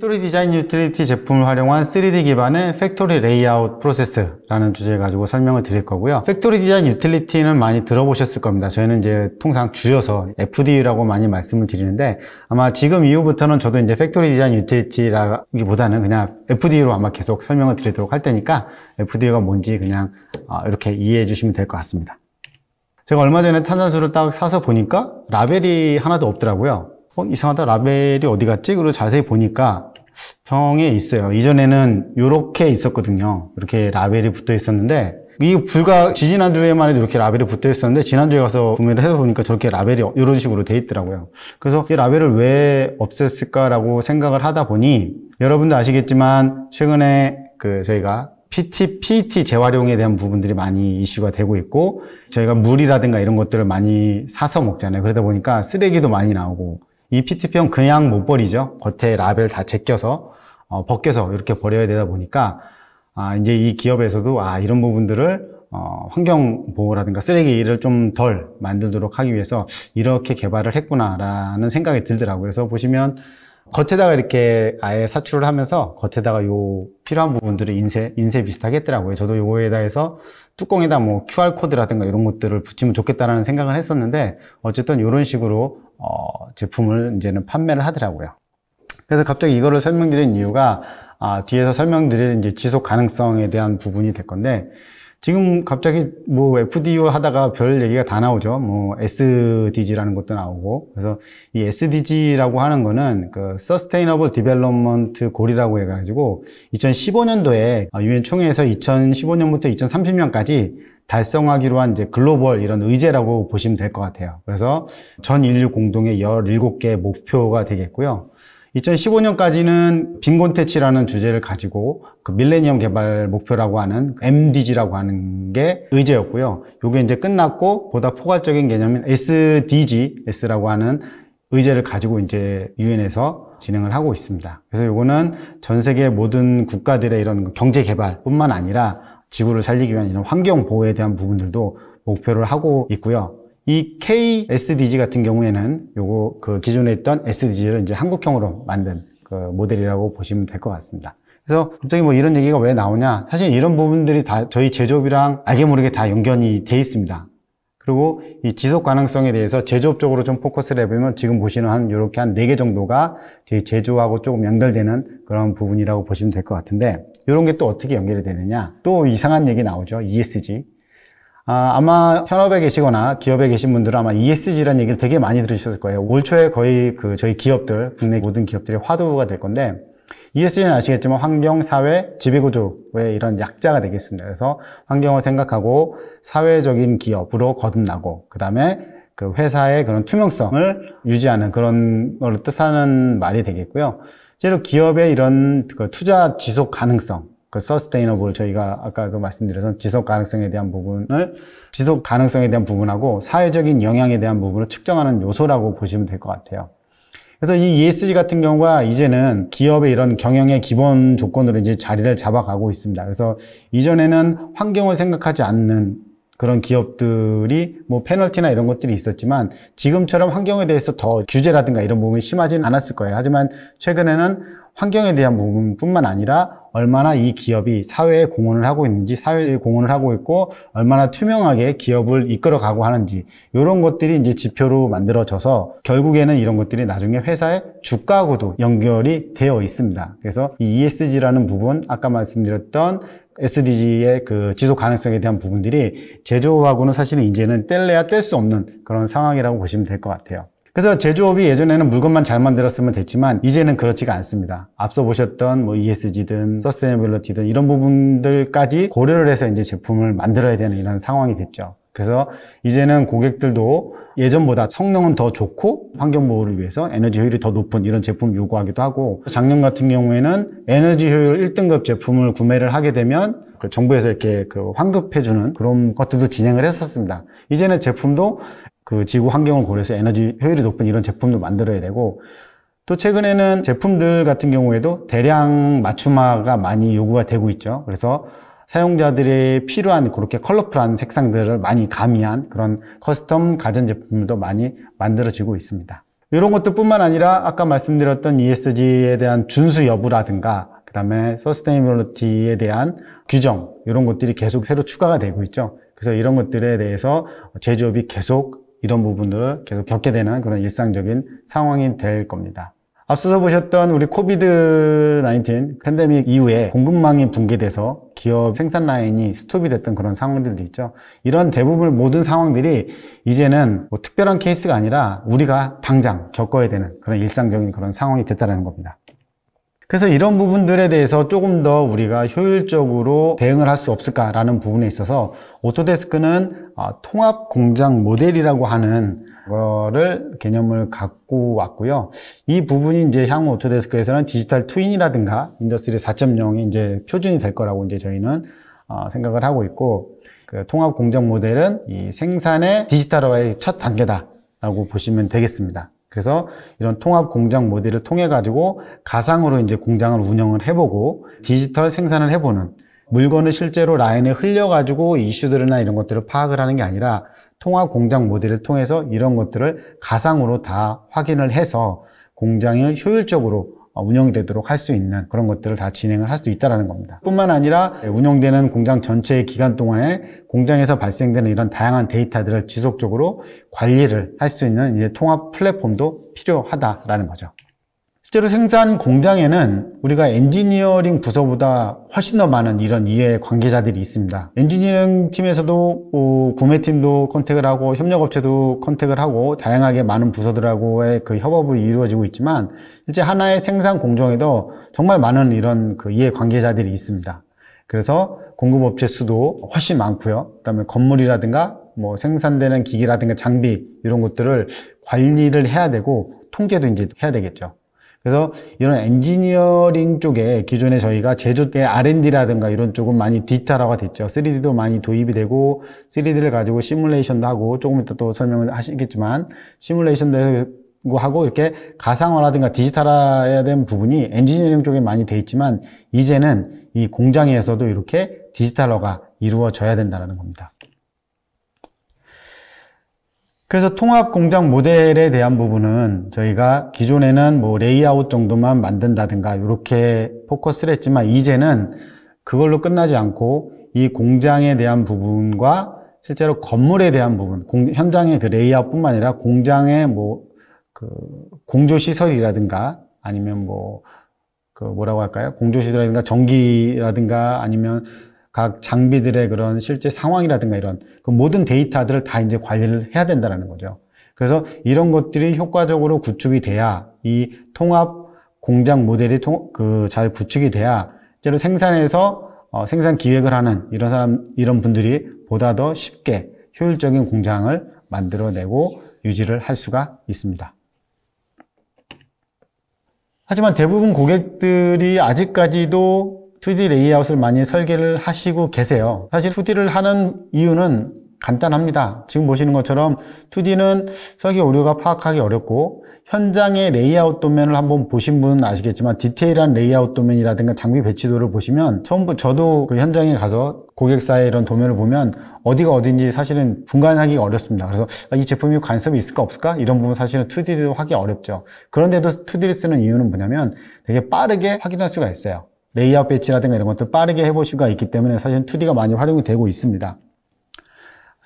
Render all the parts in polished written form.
팩토리 디자인 유틸리티 제품을 활용한 3D 기반의 팩토리 레이아웃 프로세스라는 주제를 가지고 설명을 드릴 거고요. 팩토리 디자인 유틸리티는 많이 들어보셨을 겁니다. 저희는 이제 통상 줄여서 FD라고 많이 말씀을 드리는데, 아마 지금 이후부터는 저도 이제 팩토리 디자인 유틸리티라기보다는 그냥 FD로 아마 계속 설명을 드리도록 할 테니까 FD가 뭔지 그냥 이렇게 이해해 주시면 될 것 같습니다. 제가 얼마 전에 탄산수를 딱 사서 보니까 라벨이 하나도 없더라고요. 이상하다, 라벨이 어디 갔지? 그리고 자세히 보니까 병에 있어요. 이전에는 이렇게 있었거든요. 이렇게 라벨이 붙어 있었는데, 이게 불과 지지난주에만 해도 이렇게 라벨이 붙어 있었는데, 지난주에 가서 구매를 해서 보니까 저렇게 라벨이 이런 식으로 돼 있더라고요. 그래서 이 라벨을 왜 없앴을까라고 생각을 하다 보니, 여러분도 아시겠지만 최근에 저희가 PET 재활용에 대한 부분들이 많이 이슈가 되고 있고, 저희가 물이라든가 이런 것들을 많이 사서 먹잖아요. 그러다 보니까 쓰레기도 많이 나오고, 이 PET병 그냥 못 버리죠. 겉에 라벨 다 제껴서 벗겨서 이렇게 버려야 되다 보니까 이제 이 기업에서도 이런 부분들을 환경보호라든가 쓰레기를 좀 덜 만들도록 하기 위해서 이렇게 개발을 했구나라는 생각이 들더라고요. 그래서 보시면 겉에다가 이렇게 아예 사출을 하면서 겉에다가 요 필요한 부분들을 인쇄 비슷하게 했더라고요. 저도 요거에다 해서 뚜껑에다 뭐 QR코드라든가 이런 것들을 붙이면 좋겠다라는 생각을 했었는데, 어쨌든 이런 식으로 제품을 이제는 판매를 하더라고요. 그래서 갑자기 이거를 설명드린 이유가 뒤에서 설명드릴 이제 지속 가능성에 대한 부분이 될 건데, 지금 갑자기 뭐 FDU 하다가 별 얘기가 다 나오죠. 뭐 SDG라는 것도 나오고. 그래서 이 SDG라고 하는 거는 그 Sustainable Development Goal이라고 해가지고 2015년도에 유엔 총회에서 2015년부터 2030년까지 달성하기로 한 이제 글로벌 이런 의제라고 보시면 될 것 같아요. 그래서 전 인류 공동의 17개 목표가 되겠고요. 2015년까지는 빈곤퇴치라는 주제를 가지고 그 밀레니엄 개발 목표라고 하는 MDG라고 하는 게 의제였고요. 요게 이제 끝났고 보다 포괄적인 개념인 SDGs라고 하는 의제를 가지고 이제 유엔에서 진행을 하고 있습니다. 그래서 요거는 전 세계 모든 국가들의 이런 경제 개발뿐만 아니라 지구를 살리기 위한 이런 환경 보호에 대한 부분들도 목표를 하고 있고요. 이 KSDG 같은 경우에는 요거 그 기존에 있던 SDG를 이제 한국형으로 만든 그 모델이라고 보시면 될 것 같습니다. 그래서 갑자기 뭐 이런 얘기가 왜 나오냐? 사실 이런 부분들이 다 저희 제조업이랑 알게 모르게 다 연관이 돼 있습니다. 그리고 이 지속 가능성에 대해서 제조업 쪽으로 좀 포커스를 해보면 지금 보시는 이렇게 한 4개 정도가 저희 제조하고 조금 연결되는 그런 부분이라고 보시면 될 것 같은데, 이런 게 또 어떻게 연결이 되느냐? 또 이상한 얘기 나오죠. ESG. 아마 현업에 계시거나 기업에 계신 분들은 아마 ESG라는 얘기를 되게 많이 들으셨을 거예요. 올 초에 거의 저희 기업들, 국내 모든 기업들의 화두가 될 건데, ESG는 아시겠지만 환경, 사회, 지배구조의 이런 약자가 되겠습니다. 그래서 환경을 생각하고 사회적인 기업으로 거듭나고, 그 다음에 그 회사의 그런 투명성을 유지하는 그런 걸 뜻하는 말이 되겠고요. 실제로 기업의 이런 그 투자 지속 가능성, 그 서스테이너블, 저희가 아까도 말씀드려서 지속 가능성에 대한 부분하고 사회적인 영향에 대한 부분을 측정하는 요소라고 보시면 될 것 같아요. 그래서 이 ESG 같은 경우가 이제는 기업의 이런 경영의 기본 조건으로 이제 자리를 잡아가고 있습니다. 그래서 이전에는 환경을 생각하지 않는 그런 기업들이 뭐 페널티나 이런 것들이 있었지만, 지금처럼 환경에 대해서 더 규제라든가 이런 부분이 심하지는 않았을 거예요. 하지만 최근에는 환경에 대한 부분뿐만 아니라 얼마나 이 기업이 사회에 공헌을 하고 있는지, 사회에 공헌을 하고 있고 얼마나 투명하게 기업을 이끌어가고 하는지, 이런 것들이 이제 지표로 만들어져서 결국에는 이런 것들이 나중에 회사의 주가하고도 연결이 되어 있습니다. 그래서 이 ESG라는 부분, 아까 말씀드렸던 SDG의 그 지속 가능성에 대한 부분들이 제조업하고는 사실은 이제는 뗄래야 뗄 수 없는 그런 상황이라고 보시면 될 것 같아요. 그래서 제조업이 예전에는 물건만 잘 만들었으면 됐지만 이제는 그렇지가 않습니다. 앞서 보셨던 뭐 ESG든 서스테이너빌리티든 이런 부분들까지 고려를 해서 이제 제품을 만들어야 되는 이런 상황이 됐죠. 그래서 이제는 고객들도 예전보다 성능은 더 좋고 환경 보호를 위해서 에너지 효율이 더 높은 이런 제품 요구하기도 하고, 작년 같은 경우에는 에너지 효율 1등급 제품을 구매를 하게 되면 그 정부에서 이렇게 그 환급해주는 그런 것들도 진행을 했었습니다. 이제는 제품도 그 지구 환경을 고려해서 에너지 효율이 높은 이런 제품도 만들어야 되고, 또 최근에는 제품들 같은 경우에도 대량 맞춤화가 많이 요구가 되고 있죠. 그래서 사용자들이 필요한 그렇게 컬러풀한 색상들을 많이 가미한 그런 커스텀 가전제품도 많이 만들어지고 있습니다. 이런 것들뿐만 아니라 아까 말씀드렸던 ESG에 대한 준수 여부라든가 그 다음에 서스테이너빌리티에 대한 규정, 이런 것들이 계속 새로 추가가 되고 있죠. 그래서 이런 것들에 대해서 제조업이 계속 이런 부분들을 계속 겪게 되는 그런 일상적인 상황이 될 겁니다. 앞서서 보셨던 우리 코비드-19 팬데믹 이후에 공급망이 붕괴돼서 기업 생산 라인이 스톱이 됐던 그런 상황들도 있죠. 이런 대부분 모든 상황들이 이제는 뭐 특별한 케이스가 아니라 우리가 당장 겪어야 되는 그런 일상적인 그런 상황이 됐다는 겁니다. 그래서 이런 부분들에 대해서 조금 더 우리가 효율적으로 대응을 할 수 없을까라는 부분에 있어서 오토데스크는 통합 공장 모델이라고 하는 거를 개념을 갖고 왔고요. 이 부분이 이제 향후 오토데스크에서는 디지털 트윈이라든가 인더스트리 4.0이 이제 표준이 될 거라고 이제 저희는 생각을 하고 있고, 그 통합 공장 모델은 이 생산의 디지털화의 첫 단계다라고 보시면 되겠습니다. 그래서 이런 통합 공장 모델을 통해 가지고 가상으로 이제 공장을 운영을 해보고 디지털 생산을 해보는, 물건을 실제로 라인에 흘려 가지고 이슈들이나 이런 것들을 파악을 하는 게 아니라 통합 공장 모델을 통해서 이런 것들을 가상으로 다 확인을 해서 공장을 효율적으로 운영이 되도록 할 수 있는 그런 것들을 다 진행을 할 수 있다는 겁니다. 뿐만 아니라 운영되는 공장 전체의 기간 동안에 공장에서 발생되는 이런 다양한 데이터들을 지속적으로 관리를 할 수 있는 이제 통합 플랫폼도 필요하다라는 거죠. 실제로 생산 공장에는 우리가 엔지니어링 부서보다 훨씬 더 많은 이런 이해 관계자들이 있습니다. 엔지니어링 팀에서도 구매팀도 컨택을 하고 협력업체도 컨택을 하고 다양하게 많은 부서들하고의 그 협업이 이루어지고 있지만, 실제 하나의 생산 공정에도 정말 많은 이런 그 이해 관계자들이 있습니다. 그래서 공급업체 수도 훨씬 많고요. 그다음에 건물이라든가 뭐 생산되는 기기라든가 장비 이런 것들을 관리를 해야 되고 통제도 이제 해야 되겠죠. 그래서 이런 엔지니어링 쪽에 기존에 저희가 제조 때 R&D라든가 이런 쪽은 많이 디지털화가 됐죠. 3D도 많이 도입이 되고 3D를 가지고 시뮬레이션도 하고, 조금 이따 또 설명을 하시겠지만 시뮬레이션도 하고 이렇게 가상화라든가 디지털화해야 되는 부분이 엔지니어링 쪽에 많이 돼 있지만, 이제는 이 공장에서도 이렇게 디지털화가 이루어져야 된다는 겁니다. 그래서 통합 공장 모델에 대한 부분은 저희가 기존에는 뭐 레이아웃 정도만 만든다든가 이렇게 포커스를 했지만, 이제는 그걸로 끝나지 않고 이 공장에 대한 부분과 실제로 건물에 대한 부분, 현장의 그 레이아웃뿐만 아니라 공장의 뭐 그 공조 시설이라든가 아니면 뭐 그 뭐라고 할까요? 공조 시설이라든가 전기라든가 아니면 각 장비들의 그런 실제 상황이라든가 이런 그 모든 데이터들을 다 이제 관리를 해야 된다는 거죠. 그래서 이런 것들이 효과적으로 구축이 돼야, 이 통합 공장 모델이 잘 구축이 돼야 실제로 생산에서 생산 기획을 하는 이런 분들이 보다 더 쉽게 효율적인 공장을 만들어내고 유지를 할 수가 있습니다. 하지만 대부분 고객들이 아직까지도 2D 레이아웃을 많이 설계를 하시고 계세요. 사실 2D를 하는 이유는 간단합니다. 지금 보시는 것처럼 2D는 설계 오류가 파악하기 어렵고, 현장의 레이아웃 도면을 한번 보신 분은 아시겠지만 디테일한 레이아웃 도면이라든가 장비 배치도를 보시면, 저도 그 현장에 가서 고객사의 이런 도면을 보면 어디가 어딘지 사실은 분간하기가 어렵습니다. 그래서 이 제품이 관습이 있을까 없을까? 이런 부분 사실은 2D로 하기 어렵죠. 그런데도 2D를 쓰는 이유는 뭐냐면 되게 빠르게 확인할 수가 있어요. 레이아웃 배치라든가 이런 것들 빠르게 해볼 수가 있기 때문에 사실 2D가 많이 활용이 되고 있습니다.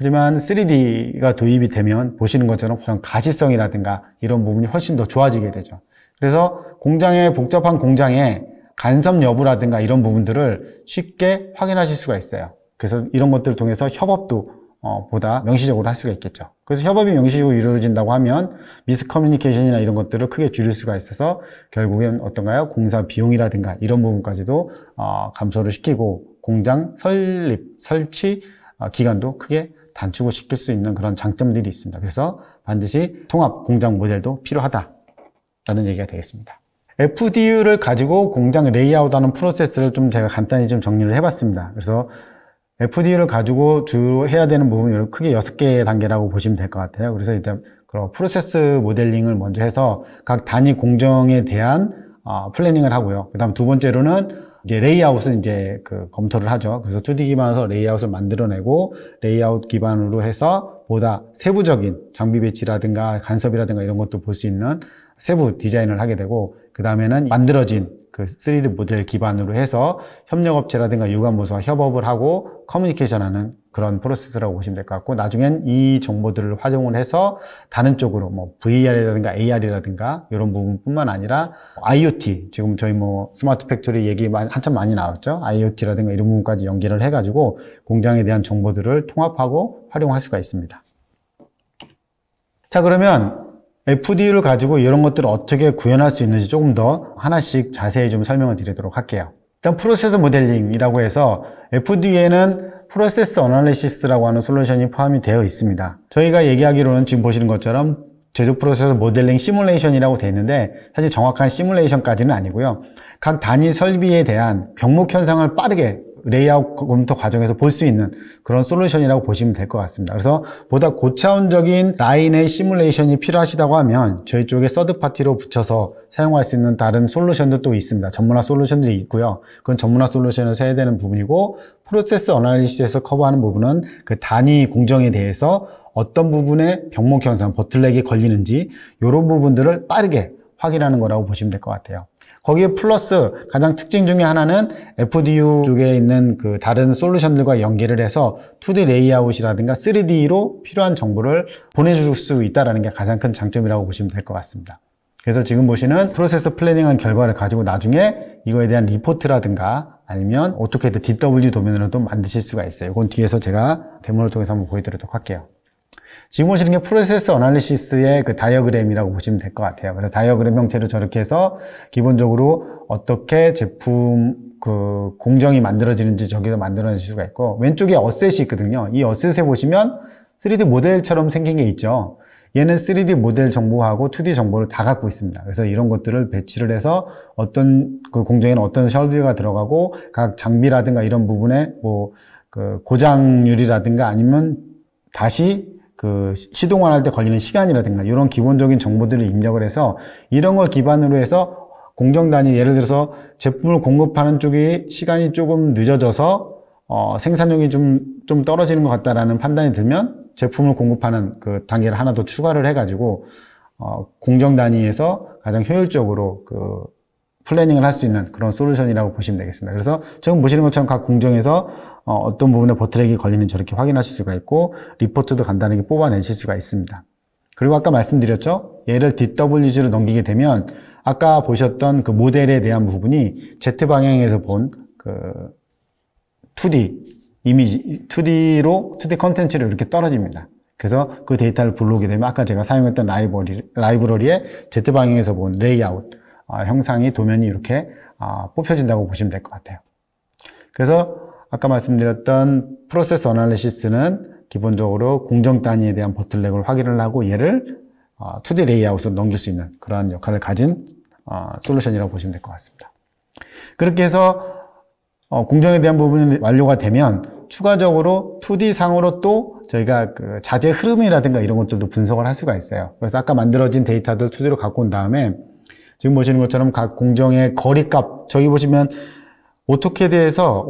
하지만 3D가 도입이 되면 보시는 것처럼 그런 가시성이라든가 이런 부분이 훨씬 더 좋아지게 되죠. 그래서 복잡한 공장의 간섭 여부라든가 이런 부분들을 쉽게 확인하실 수가 있어요. 그래서 이런 것들을 통해서 협업도 보다 명시적으로 할 수가 있겠죠. 그래서 협업이 명시적으로 이루어진다고 하면 미스커뮤니케이션이나 이런 것들을 크게 줄일 수가 있어서 결국엔 어떤가요? 공사 비용이라든가 이런 부분까지도 감소를 시키고, 공장 설치 기간도 크게 단축을 시킬 수 있는 그런 장점들이 있습니다. 그래서 반드시 통합 공장 모델도 필요하다라는 얘기가 되겠습니다. FDU를 가지고 공장 레이아웃하는 프로세스를 좀 제가 간단히 좀 정리를 해봤습니다. 그래서 FDU를 가지고 주로 해야 되는 부분이 크게 6개의 단계라고 보시면 될 것 같아요. 그래서 일단 그런 프로세스 모델링을 먼저 해서 각 단위 공정에 대한 플래닝을 하고요. 그 다음 두 번째로는 이제 레이아웃을 이제 검토를 하죠. 그래서 2D 기반에서 레이아웃을 만들어내고 레이아웃 기반으로 해서 보다 세부적인 장비 배치라든가 간섭이라든가 이런 것도 볼 수 있는 세부 디자인을 하게 되고, 그 다음에는 만들어진 그 3D 모델 기반으로 해서 협력업체라든가 유관부서와 협업을 하고 커뮤니케이션하는 그런 프로세스라고 보시면 될 것 같고, 나중엔 이 정보들을 활용을 해서 다른 쪽으로 뭐 VR이라든가 AR이라든가 이런 부분뿐만 아니라 IoT, 지금 저희 뭐 스마트 팩토리 얘기 한참 많이 나왔죠. IoT라든가 이런 부분까지 연계를 해가지고 공장에 대한 정보들을 통합하고 활용할 수가 있습니다. 자, 그러면 FDU를 가지고 이런 것들을 어떻게 구현할 수 있는지 조금 더 하나씩 자세히 좀 설명을 드리도록 할게요. 일단 프로세스 모델링이라고 해서 FDU에는 프로세스 어널리시스라고 하는 솔루션이 포함이 되어 있습니다. 저희가 얘기하기로는 지금 보시는 것처럼 제조 프로세스 모델링 시뮬레이션이라고 되어 있는데, 사실 정확한 시뮬레이션까지는 아니고요. 각 단위 설비에 대한 병목 현상을 빠르게 레이아웃 검토 과정에서 볼 수 있는 그런 솔루션이라고 보시면 될 것 같습니다. 그래서 보다 고차원적인 라인의 시뮬레이션이 필요하시다고 하면 저희 쪽에 서드파티로 붙여서 사용할 수 있는 다른 솔루션도 또 있습니다. 전문화 솔루션들이 있고요. 그건 전문화 솔루션에서 해야 되는 부분이고, 프로세스 어널리시스에서 커버하는 부분은 그 단위 공정에 대해서 어떤 부분에 병목 현상, 보틀렉이 걸리는지 이런 부분들을 빠르게 확인하는 거라고 보시면 될 것 같아요. 거기에 플러스 가장 특징 중에 하나는 FDU 쪽에 있는 그 다른 솔루션들과 연계를 해서 2D 레이아웃이라든가 3D로 필요한 정보를 보내줄 수 있다는 게 가장 큰 장점이라고 보시면 될 것 같습니다. 그래서 지금 보시는 프로세스 플래닝한 결과를 가지고 나중에 이거에 대한 리포트라든가 아니면 어떻게든 DW 도면으로도 만드실 수가 있어요. 이건 뒤에서 제가 데모를 통해서 한번 보여드리도록 할게요. 지금 보시는 게 프로세스 어널리시스의 그 다이어그램이라고 보시면 될 것 같아요. 그래서 다이어그램 형태로 저렇게 해서 기본적으로 어떻게 제품 그 공정이 만들어지는지 저기서 만들어낼 수가 있고, 왼쪽에 어셋이 있거든요. 이 어셋에 보시면 3D 모델처럼 생긴 게 있죠. 얘는 3D 모델 정보하고 2D 정보를 다 갖고 있습니다. 그래서 이런 것들을 배치를 해서 어떤 그 공정에는 어떤 설비가 들어가고 각 장비라든가 이런 부분에 뭐 그 고장률이라든가 아니면 다시 그 시동을 할 때 걸리는 시간이라든가 이런 기본적인 정보들을 입력을 해서 이런 걸 기반으로 해서 공정 단위, 예를 들어서 제품을 공급하는 쪽이 시간이 조금 늦어져서 생산력이 좀 떨어지는 것 같다라는 판단이 들면 제품을 공급하는 그 단계를 하나 더 추가를 해가지고 공정 단위에서 가장 효율적으로 그 플래닝을 할 수 있는 그런 솔루션이라고 보시면 되겠습니다. 그래서 지금 보시는 것처럼 각 공정에서 어떤 부분에 보트랙이 걸리는지 저렇게 확인하실 수가 있고, 리포트도 간단하게 뽑아내실 수가 있습니다. 그리고 아까 말씀드렸죠? 얘를 DWG로 넘기게 되면 아까 보셨던 그 모델에 대한 부분이 Z방향에서 본 그 2D 이미지, 2D 컨텐츠로 이렇게 떨어집니다. 그래서 그 데이터를 불러오게 되면 아까 제가 사용했던 라이브러리에 Z방향에서 본 레이아웃 형상이 도면이 이렇게 뽑혀진다고 보시면 될 것 같아요. 그래서 아까 말씀드렸던 프로세스 어널리시스는 기본적으로 공정 단위에 대한 보틀렉을 확인을 하고 얘를 2D 레이아웃으로 넘길 수 있는 그러한 역할을 가진 솔루션이라고 보시면 될 것 같습니다. 그렇게 해서 공정에 대한 부분이 완료가 되면 추가적으로 2D 상으로 또 저희가 그 자재 흐름이라든가 이런 것들도 분석을 할 수가 있어요. 그래서 아까 만들어진 데이터들 2D로 갖고 온 다음에 지금 보시는 것처럼 각 공정의 거리값, 저기 보시면 오토캐드에서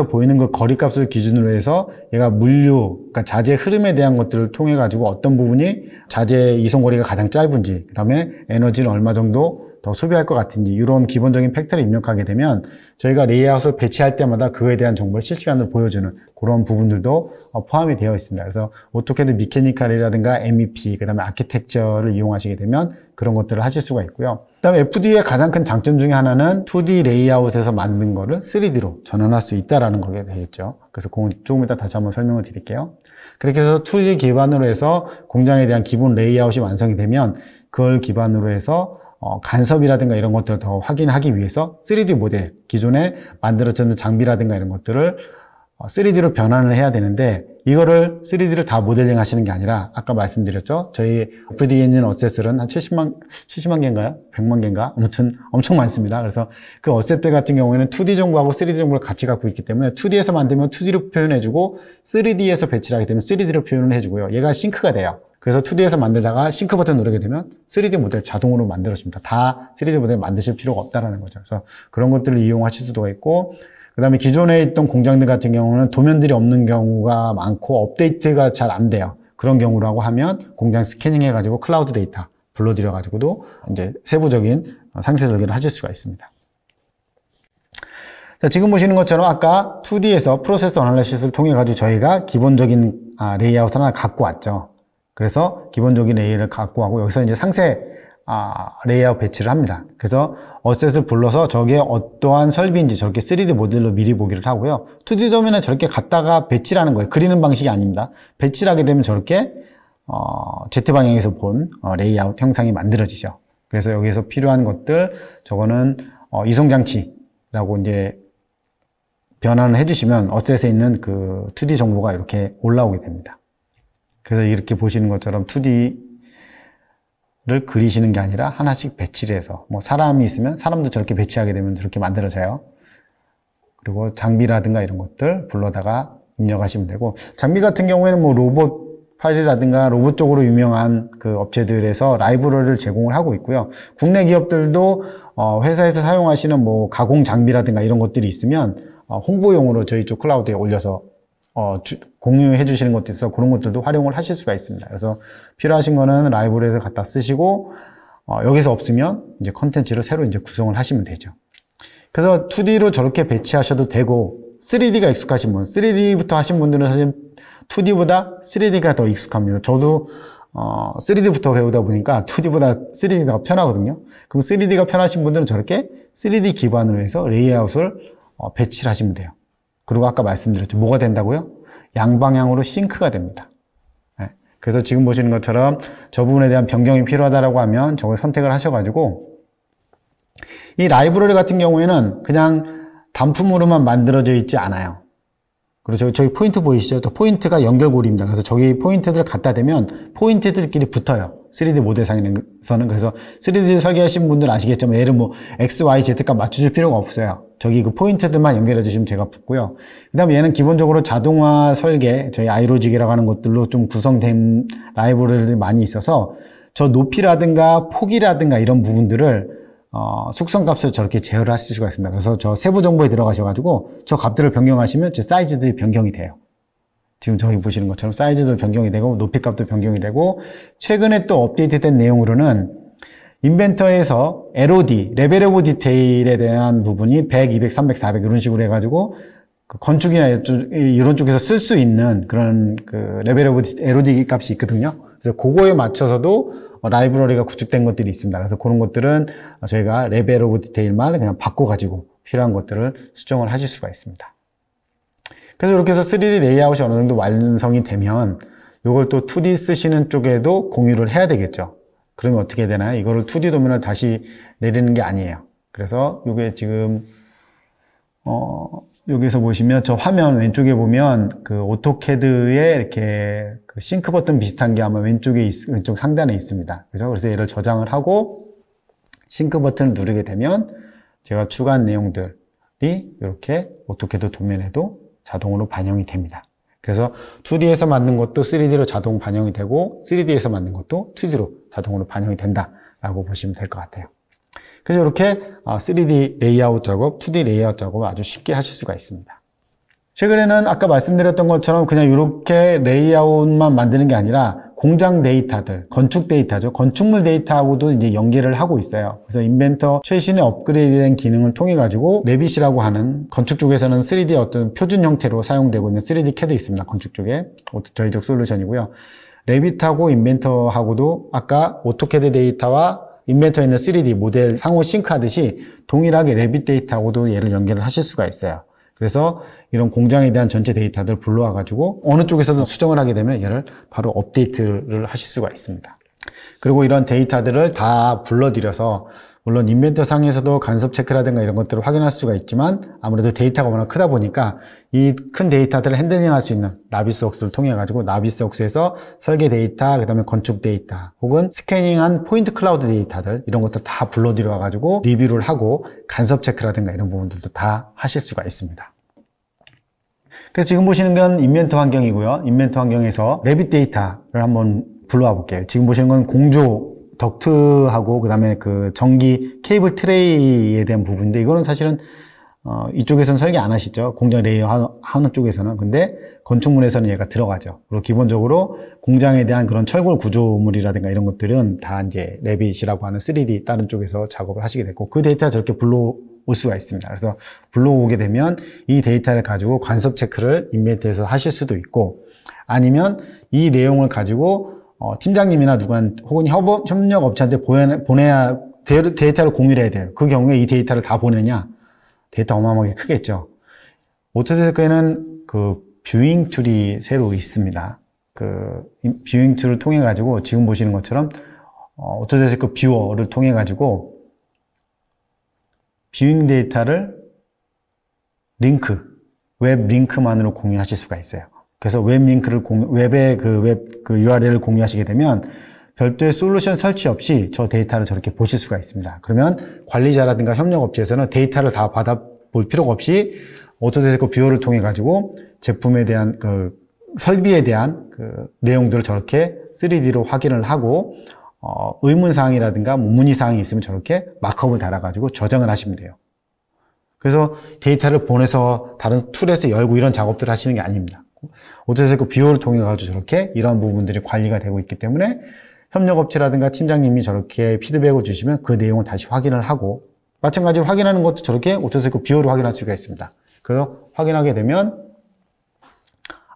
보이는 그 거리값을 기준으로 해서 얘가 물류, 그러니까 자재 흐름에 대한 것들을 통해 가지고 어떤 부분이 자재 이송거리가 가장 짧은지, 그 다음에 에너지는 얼마 정도 더 소비할 것 같은지 이런 기본적인 팩터를 입력하게 되면 저희가 레이아웃을 배치할 때마다 그거에 대한 정보를 실시간으로 보여주는 그런 부분들도 포함이 되어 있습니다. 그래서 오토캐드 미케니컬이라든가 MEP, 그 다음에 아키텍처를 이용하시게 되면 그런 것들을 하실 수가 있고요. 그 다음에 FDU의 가장 큰 장점 중에 하나는 2D 레이아웃에서 만든 거를 3D로 전환할 수 있다는 거게 되겠죠. 그래서 그건 조금 이따 다시 한번 설명을 드릴게요. 그렇게 해서 2D 기반으로 해서 공장에 대한 기본 레이아웃이 완성이 되면 그걸 기반으로 해서 간섭이라든가 이런 것들을 더 확인하기 위해서 3D 모델, 기존에 만들어졌는 장비라든가 이런 것들을 3D로 변환을 해야 되는데, 이거를 3D를 다 모델링 하시는 게 아니라 아까 말씀드렸죠? 저희 FDU에 있는 어셋들은 한 70만 개인가요? 100만 개인가? 아무튼 엄청 많습니다. 그래서 그 어셋들 같은 경우에는 2D 정보하고 3D 정보를 같이 갖고 있기 때문에 2D에서 만들면 2D로 표현해주고 3D에서 배치를 하게 되면 3D로 표현을 해주고요. 얘가 싱크가 돼요. 그래서 2D에서 만들다가 싱크 버튼 누르게 되면 3D 모델 자동으로 만들어줍니다. 다 3D 모델 만드실 필요가 없다라는 거죠. 그래서 그런 것들을 이용하실 수도 있고, 그 다음에 기존에 있던 공장들 같은 경우는 도면들이 없는 경우가 많고 업데이트가 잘 안 돼요. 그런 경우라고 하면 공장 스캐닝 해가지고 클라우드 데이터 불러들여가지고도 이제 세부적인 상세 설계를 하실 수가 있습니다. 자, 지금 보시는 것처럼 아까 2D에서 프로세스 어널리시스를 통해 가지고 저희가 기본적인 레이아웃을 하나 갖고 왔죠. 그래서 기본적인 레이를 갖고 하고 여기서 이제 상세 레이아웃 배치를 합니다. 그래서 어셋을 불러서 저게 어떠한 설비인지 저렇게 3D 모델로 미리 보기를 하고요. 2D 도면에 저렇게 갖다가 배치를 하는 거예요. 그리는 방식이 아닙니다. 배치를 하게 되면 저렇게 Z방향에서 본 레이아웃 형상이 만들어지죠. 그래서 여기에서 필요한 것들, 저거는 이송장치라고 이제 변환을 해주시면 어셋에 있는 그 2D 정보가 이렇게 올라오게 됩니다. 그래서 이렇게 보시는 것처럼 2D를 그리시는 게 아니라 하나씩 배치를 해서, 뭐 사람이 있으면 사람도 저렇게 배치하게 되면 저렇게 만들어져요. 그리고 장비라든가 이런 것들 불러다가 입력하시면 되고, 장비 같은 경우에는 뭐 로봇 파일이라든가 로봇 쪽으로 유명한 그 업체들에서 라이브러리를 제공을 하고 있고요. 국내 기업들도 회사에서 사용하시는 뭐 가공 장비라든가 이런 것들이 있으면 홍보용으로 저희 쪽 클라우드에 올려서 공유해 주시는 것도 있어서 그런 것들도 활용을 하실 수가 있습니다. 그래서 필요하신 거는 라이브러리를 갖다 쓰시고 여기서 없으면 이제 컨텐츠를 새로 이제 구성을 하시면 되죠. 그래서 2D로 저렇게 배치하셔도 되고, 3D가 익숙하신 분, 3D부터 하신 분들은 사실 2D보다 3D가 더 익숙합니다. 저도 3D부터 배우다 보니까 2D보다 3D가 편하거든요. 그럼 3D가 편하신 분들은 저렇게 3D 기반으로 해서 레이아웃을 배치를 하시면 돼요. 그리고 아까 말씀드렸죠. 뭐가 된다고요? 양방향으로 싱크가 됩니다. 네. 그래서 지금 보시는 것처럼 저 부분에 대한 변경이 필요하다고 하면 저걸 선택을 하셔가지고, 이 라이브러리 같은 경우에는 그냥 단품으로만 만들어져 있지 않아요. 그리고 저기 포인트 보이시죠? 저 포인트가 연결고리입니다. 그래서 저기 포인트들을 갖다 대면 포인트들끼리 붙어요. 3D 모델상에서는. 그래서 3D 설계하신 분들 아시겠지만 얘를 뭐 X, Y, Z 값 맞춰줄 필요가 없어요. 저기 그 포인트들만 연결해 주시면 제가 붙고요. 그 다음에 얘는 기본적으로 자동화 설계, 저희 아이로직이라고 하는 것들로 좀 구성된 라이브러리들이 많이 있어서 저 높이라든가 폭이라든가 이런 부분들을 속성값을 저렇게 제어를 하실 수가 있습니다. 그래서 저 세부 정보에 들어가셔가지고 저 값들을 변경하시면 제 사이즈들이 변경이 돼요. 지금 저기 보시는 것처럼 사이즈도 변경이 되고 높이 값도 변경이 되고, 최근에 또 업데이트된 내용으로는 인벤터에서 LOD, 레벨 오브 디테일에 대한 부분이 100, 200, 300, 400 이런 식으로 해가지고 그 건축이나 이런 쪽에서 쓸 수 있는 그런 그 레벨 오브 LOD 값이 있거든요. 그래서 그거에 맞춰서도 라이브러리가 구축된 것들이 있습니다. 그래서 그런 것들은 저희가 레벨 오브 디테일만 그냥 바꿔가지고 필요한 것들을 수정을 하실 수가 있습니다. 그래서 이렇게 해서 3D 레이아웃이 어느 정도 완성이 되면 이걸 또 2D 쓰시는 쪽에도 공유를 해야 되겠죠. 그러면 어떻게 해야 되나요? 이거를 2D 도면을 다시 내리는 게 아니에요. 그래서 이게 지금 여기서 보시면 저 화면 왼쪽에 보면 그 오토캐드에 이렇게 그 싱크 버튼 비슷한 게 아마 왼쪽 상단에 있습니다. 그래서 얘를 저장을 하고 싱크 버튼을 누르게 되면 제가 추가한 내용들이 이렇게 오토캐드 도면에도 자동으로 반영이 됩니다. 그래서 2D에서 만든 것도 3D로 자동 반영이 되고 3D에서 만든 것도 2D로 자동으로 반영이 된다라고 보시면 될 것 같아요. 그래서 이렇게 3D 레이아웃 작업, 2D 레이아웃 작업을 아주 쉽게 하실 수가 있습니다. 최근에는 아까 말씀드렸던 것처럼 그냥 이렇게 레이아웃만 만드는 게 아니라 공장 데이터들, 건축 데이터죠. 건축물 데이터하고도 이제 연계를 하고 있어요. 그래서 인벤터 최신의 업그레이드된 기능을 통해 가지고 레빗이라고 하는, 건축 쪽에서는 3D 어떤 표준 형태로 사용되고 있는 3D CAD 있습니다. 건축 쪽에. 저희 쪽 솔루션이고요. 레빗하고 인벤터하고도 아까 오토캐드 데이터와 인벤터에 있는 3D 모델 상호 싱크하듯이 동일하게 레빗 데이터하고도 얘를 연결을 하실 수가 있어요. 그래서 이런 공장에 대한 전체 데이터들을 불러와 가지고 어느 쪽에서도 수정을 하게 되면 얘를 바로 업데이트를 하실 수가 있습니다. 그리고 이런 데이터들을 다 불러들여서, 물론 인벤터 상에서도 간섭 체크라든가 이런 것들을 확인할 수가 있지만 아무래도 데이터가 워낙 크다 보니까 이 큰 데이터들을 핸들링할 수 있는 나비스웍스를 통해 가지고 나비스웍스에서 설계 데이터, 그 다음에 건축 데이터 혹은 스캐닝한 포인트 클라우드 데이터들, 이런 것들 다 불러들여 가지고 리뷰를 하고 간섭 체크라든가 이런 부분들도 다 하실 수가 있습니다. 그래서 지금 보시는 건 인벤터 환경이고요. 인벤터 환경에서 레빗 데이터를 한번 불러와 볼게요. 지금 보시는 건 공조 덕트하고 그 다음에 그 전기 케이블 트레이에 대한 부분인데, 이거는 사실은 이쪽에서는 설계 안 하시죠. 공장 레이어 하는 쪽에서는. 근데 건축물에서는 얘가 들어가죠. 그리고 기본적으로 공장에 대한 그런 철골 구조물이라든가 이런 것들은 다 이제 레빗이라고 하는 3D 다른 쪽에서 작업을 하시게 됐고, 그 데이터가 저렇게 불러올 수가 있습니다. 그래서 불러오게 되면 이 데이터를 가지고 관섭 체크를 인벤트에서 하실 수도 있고, 아니면 이 내용을 가지고 팀장님이나 누구한 혹은 협력 업체한테 보내야 데이터를 공유를 해야 돼요. 그 경우에 이 데이터를 다 보내냐? 데이터 어마어마하게 크겠죠. 오토데스크에는 그 뷰잉 툴이 새로 있습니다. 그 뷰잉 툴을 통해 가지고 지금 보시는 것처럼 오토데스크 뷰어를 통해 가지고 뷰잉 데이터를 웹 링크만으로 공유하실 수가 있어요. 그래서 웹 링크를 웹의 그 URL을 공유하시게 되면 별도의 솔루션 설치 없이 저 데이터를 저렇게 보실 수가 있습니다. 그러면 관리자라든가 협력업체에서는 데이터를 다 받아볼 필요가 없이 오토데스크 뷰어를 통해 가지고 제품에 대한 그 설비에 대한 그 내용들을 저렇게 3D로 확인을 하고 의문사항이라든가 문의사항이 있으면 저렇게 마크업을 달아가지고 저장을 하시면 돼요. 그래서 데이터를 보내서 다른 툴에서 열고 이런 작업들을 하시는 게 아닙니다. 오토데스크 뷰어를 통해 가지고 저렇게 이런 부분들이 관리가 되고 있기 때문에 협력업체라든가 팀장님이 저렇게 피드백을 주시면 그 내용을 다시 확인을 하고, 마찬가지로 확인하는 것도 저렇게 오토데스크 뷰어로 확인할 수가 있습니다. 그래서 확인하게 되면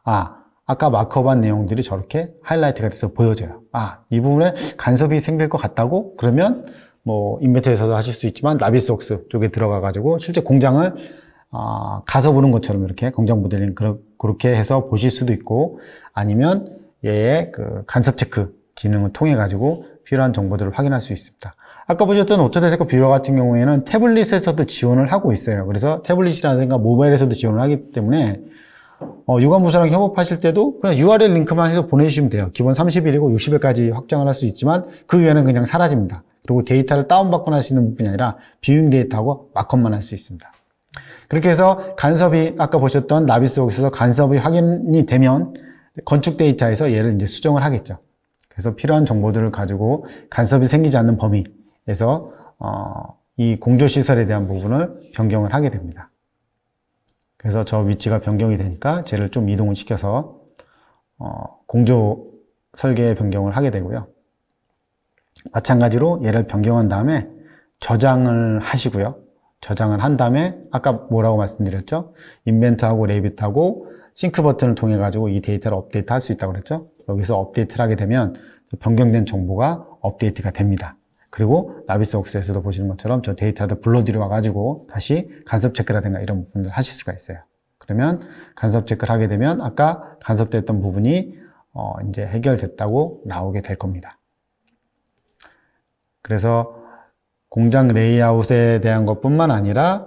아까 마크업한 내용들이 저렇게 하이라이트가 돼서 보여져요. 이 부분에 간섭이 생길 것 같다고? 그러면 뭐 인벤트에서도 하실 수 있지만 나비스웍스 쪽에 들어가 가지고 실제 공장을 가서 보는 것처럼 이렇게 공장 모델링 그렇게 해서 보실 수도 있고, 아니면 얘의 그 간섭 체크 기능을 통해 가지고 필요한 정보들을 확인할 수 있습니다. 아까 보셨던 오토데스크 뷰어 같은 경우에는 태블릿에서도 지원을 하고 있어요. 그래서 태블릿이라든가 모바일에서도 지원을 하기 때문에 유관부서랑 협업하실 때도 그냥 URL 링크만 해서 보내주시면 돼요. 기본 30일이고 60일까지 확장을 할 수 있지만 그 이후에는 그냥 사라집니다. 그리고 데이터를 다운받거나 할 수 있는 부분이 아니라 뷰잉 데이터하고 마크업만 할 수 있습니다. 그렇게 해서 간섭이, 아까 보셨던 나비스웍스에서 간섭이 확인이 되면 건축 데이터에서 얘를 이제 수정을 하겠죠. 그래서 필요한 정보들을 가지고 간섭이 생기지 않는 범위에서 이 공조시설에 대한 부분을 변경을 하게 됩니다. 그래서 저 위치가 변경이 되니까 쟤를 좀 이동을 시켜서 공조 설계 변경을 하게 되고요. 마찬가지로 얘를 변경한 다음에 저장을 하시고요. 저장을 한 다음에 아까 뭐라고 말씀드렸죠? 인벤트하고 레빗하고 싱크 버튼을 통해 가지고 이 데이터를 업데이트 할 수 있다고 그랬죠? 여기서 업데이트를 하게 되면 변경된 정보가 업데이트가 됩니다. 그리고 나비스웍스에서도 보시는 것처럼 저 데이터를 불러들여 와가지고 다시 간섭 체크라든가 이런 부분을 하실 수가 있어요. 그러면 간섭 체크를 하게 되면 아까 간섭됐던 부분이 이제 해결됐다고 나오게 될 겁니다. 그래서 공장 레이아웃에 대한 것뿐만 아니라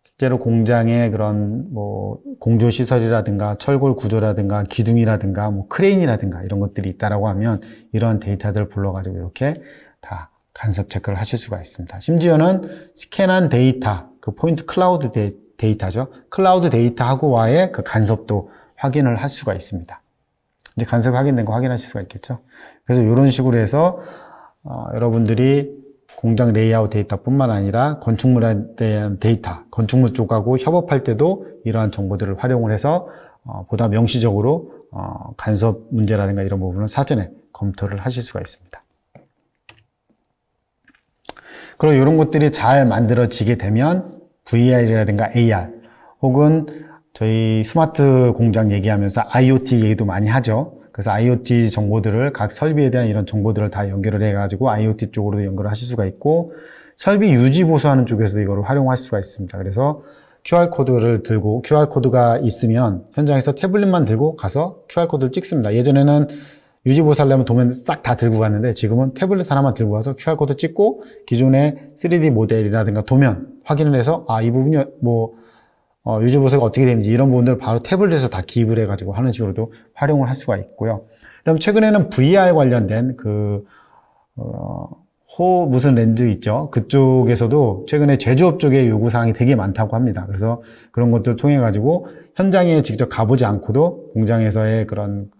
실제로 공장의 그런 뭐 공조 시설이라든가 철골 구조라든가 기둥이라든가 뭐 크레인이라든가 이런 것들이 있다라고 하면 이러한 데이터들을 불러가지고 이렇게 다 간섭 체크를 하실 수가 있습니다. 심지어는 스캔한 데이터, 그 포인트 클라우드 데이터죠. 클라우드 데이터하고와의 그 간섭도 확인을 할 수가 있습니다. 이제 간섭이 확인된 거 확인하실 수가 있겠죠. 그래서 이런 식으로 해서 여러분들이 공장 레이아웃 데이터뿐만 아니라 건축물에 대한 데이터, 건축물 쪽하고 협업할 때도 이러한 정보들을 활용을 해서 보다 명시적으로 간섭 문제라든가 이런 부분을 사전에 검토를 하실 수가 있습니다. 그리고 이런 것들이 잘 만들어지게 되면 VR이라든가 AR 혹은 저희 스마트 공장 얘기하면서 IoT 얘기도 많이 하죠. 그래서 IoT 정보들을 각 설비에 대한 이런 정보들을 다 연결을 해가지고 IoT 쪽으로도 연결을 하실 수가 있고, 설비 유지 보수하는 쪽에서도 이거를 활용할 수가 있습니다. 그래서 QR코드를 들고, QR코드가 있으면 현장에서 태블릿만 들고 가서 QR코드를 찍습니다. 예전에는 유지 보수하려면 도면 싹 다 들고 갔는데 지금은 태블릿 하나만 들고 와서 QR코드 찍고 기존의 3D 모델이라든가 도면 확인을 해서 이 부분이 뭐 유지 보수가 어떻게 되는지 이런 부분들을 바로 태블릿에서 다 기입을 해가지고 하는 식으로도 활용을 할 수가 있고요. 그다음 최근에는 VR 관련된 무슨 렌즈 있죠? 그쪽에서도 최근에 제조업 쪽에 요구사항이 되게 많다고 합니다. 그래서 그런 것들을 통해 가지고 현장에 직접 가보지 않고도 공장에서의 그런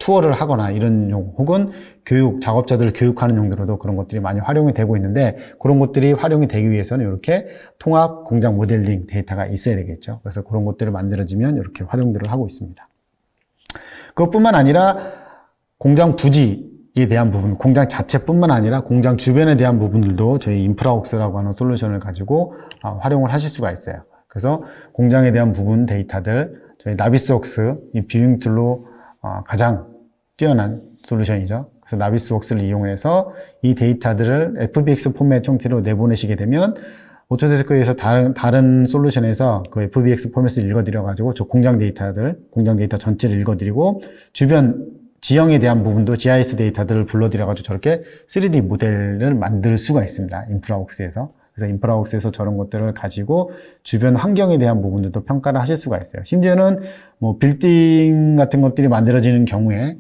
투어를 하거나 이런 용, 혹은 교육, 작업자들을 교육하는 용도로도 그런 것들이 많이 활용이 되고 있는데, 그런 것들이 활용이 되기 위해서는 이렇게 통합 공장 모델링 데이터가 있어야 되겠죠. 그래서 그런 것들을 만들어지면 이렇게 활용들을 하고 있습니다. 그것뿐만 아니라 공장 부지에 대한 부분, 공장 자체뿐만 아니라 공장 주변에 대한 부분들도 저희 인프라웍스라고 하는 솔루션을 가지고 활용을 하실 수가 있어요. 그래서 공장에 대한 부분 데이터들, 저희 나비스웍스, 이 뷰잉 툴로 가장 뛰어난 솔루션이죠. 그래서 나비스웍스를 이용해서 이 데이터들을 FBX 포맷 형태로 내보내시게 되면 오토데스크에서 다른 솔루션에서 그 FBX 포맷을 읽어드려가지고 저 공장 데이터 전체를 읽어드리고 주변 지형에 대한 부분도 GIS 데이터들을 불러들여가지고 저렇게 3D 모델을 만들 수가 있습니다. 인프라웍스에서. 그래서 인프라웍스에서 저런 것들을 가지고 주변 환경에 대한 부분들도 평가를 하실 수가 있어요. 심지어는 뭐 빌딩 같은 것들이 만들어지는 경우에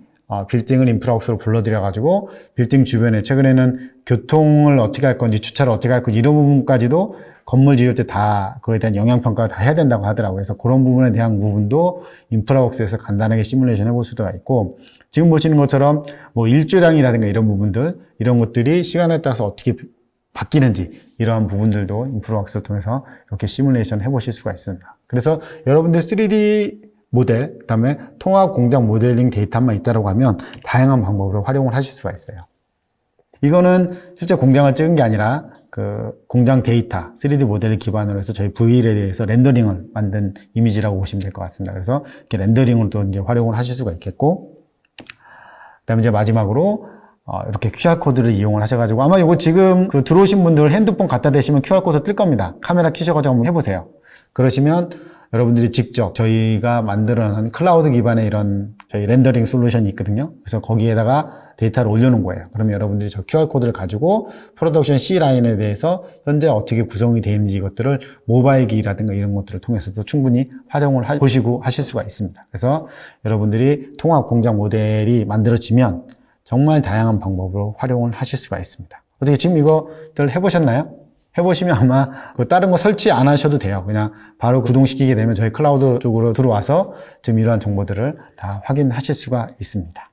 빌딩을 인프라웍스로 불러들여가지고 빌딩 주변에 최근에는 교통을 어떻게 할 건지 주차를 어떻게 할 건지 이런 부분까지도 건물 지을 때 다 그거에 대한 영향평가를 다 해야 된다고 하더라고요. 그래서 그런 부분에 대한 부분도 인프라웍스에서 간단하게 시뮬레이션 해볼 수가 있고, 지금 보시는 것처럼 뭐 일조량이라든가 이런 부분들, 이런 것들이 시간에 따라서 어떻게 바뀌는지 이러한 부분들도 인프라웍스를 통해서 이렇게 시뮬레이션 해보실 수가 있습니다. 그래서 여러분들 3D 모델, 그 다음에 통합 공장 모델링 데이터만 있다고 하면 다양한 방법으로 활용을 하실 수가 있어요. 이거는 실제 공장을 찍은 게 아니라 그 공장 데이터, 3D 모델을 기반으로 해서 저희 VL에 대해서 렌더링을 만든 이미지라고 보시면 될 것 같습니다. 그래서 이렇게 렌더링을 또 이제 활용을 하실 수가 있겠고, 그 다음에 이제 마지막으로 이렇게 QR코드를 이용을 하셔가지고, 아마 이거 지금 그 들어오신 분들 핸드폰 갖다 대시면 QR코드 뜰 겁니다. 카메라 켜셔가지고 한번 해보세요. 그러시면 여러분들이 직접 저희가 만들어놓은 클라우드 기반의 이런 저희 렌더링 솔루션이 있거든요. 그래서 거기에다가 데이터를 올려놓은 거예요. 그러면 여러분들이 저 QR코드를 가지고 프로덕션 C 라인에 대해서 현재 어떻게 구성이 되어 있는지 이것들을 모바일 기기라든가 이런 것들을 통해서도 충분히 활용을 보시고 하실 수가 있습니다. 그래서 여러분들이 통합 공장 모델이 만들어지면 정말 다양한 방법으로 활용을 하실 수가 있습니다. 어떻게 지금 이거들 해보셨나요? 해보시면 아마 다른 거 설치 안 하셔도 돼요. 그냥 바로 구동시키게 되면 저희 클라우드 쪽으로 들어와서 지금 이러한 정보들을 다 확인하실 수가 있습니다.